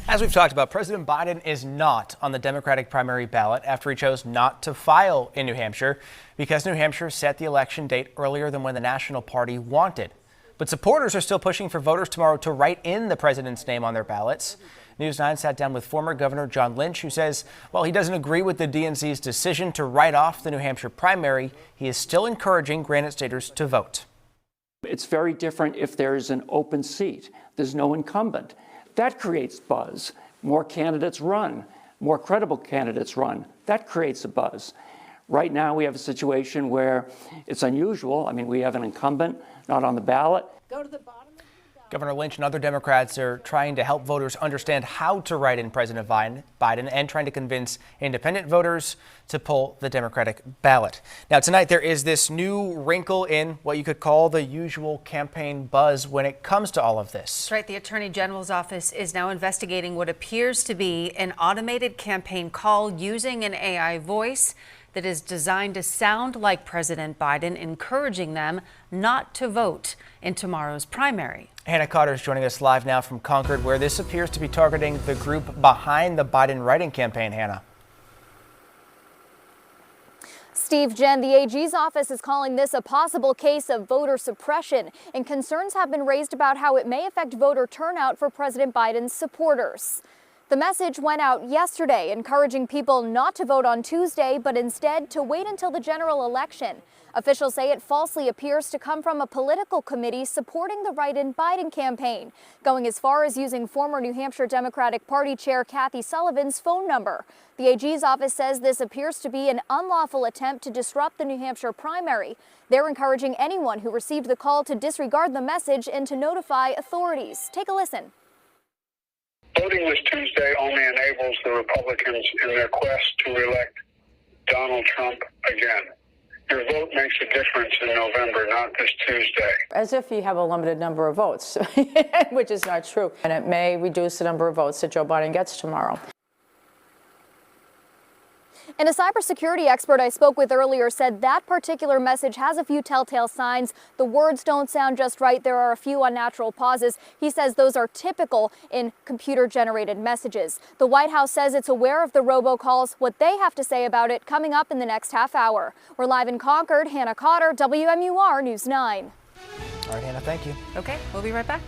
As we've talked about, President Biden is not on the Democratic primary ballot after he chose not to file in New Hampshire because New Hampshire set the election date earlier than when the National Party wanted. But supporters are still pushing for voters tomorrow to write in the president's name on their ballots. News 9 sat down with former Governor John Lynch, who says while he doesn't agree with the DNC's decision to write off the New Hampshire primary, he is still encouraging Granite Staters to vote. It's very different if there's an open seat. There's no incumbent. That creates buzz. More candidates run. More credible candidates run. That creates a buzz. Right now we have a situation where it's unusual. I mean, we have an incumbent not on the ballot. Go to the bottom. Governor Lynch and other Democrats are trying to help voters understand how to write in President Biden and trying to convince independent voters to pull the Democratic ballot. Now, tonight there is this new wrinkle in what you could call the usual campaign buzz when it comes to all of this. That's right. The Attorney General's office is now investigating what appears to be an automated campaign call using an AI voice that is designed to sound like President Biden, encouraging them not to vote in tomorrow's primary. Hannah Cotter is joining us live now from Concord, where this appears to be targeting the group behind the Biden writing campaign. Hannah. Steve, Jen, the AG's office is calling this a possible case of voter suppression, and concerns have been raised about how it may affect voter turnout for President Biden's supporters. The message went out yesterday, encouraging people not to vote on Tuesday, but instead to wait until the general election. Officials say it falsely appears to come from a political committee supporting the write-in Biden campaign, going as far as using former New Hampshire Democratic Party Chair Kathy Sullivan's phone number. The AG's office says this appears to be an unlawful attempt to disrupt the New Hampshire primary. They're encouraging anyone who received the call to disregard the message and to notify authorities. Take a listen. Voting this Tuesday only enables the Republicans in their quest to elect Donald Trump again. Your vote makes a difference in November, not this Tuesday. As if you have a limited number of votes, which is not true. And it may reduce the number of votes that Joe Biden gets tomorrow. And a cybersecurity expert I spoke with earlier said that particular message has a few telltale signs. The words don't sound just right. There are a few unnatural pauses. He says those are typical in computer-generated messages. The White House says it's aware of the robocalls. What they have to say about it coming up in the next half hour. We're live in Concord. Hannah Cotter, WMUR News 9. All right, Hannah, thank you. Okay, we'll be right back.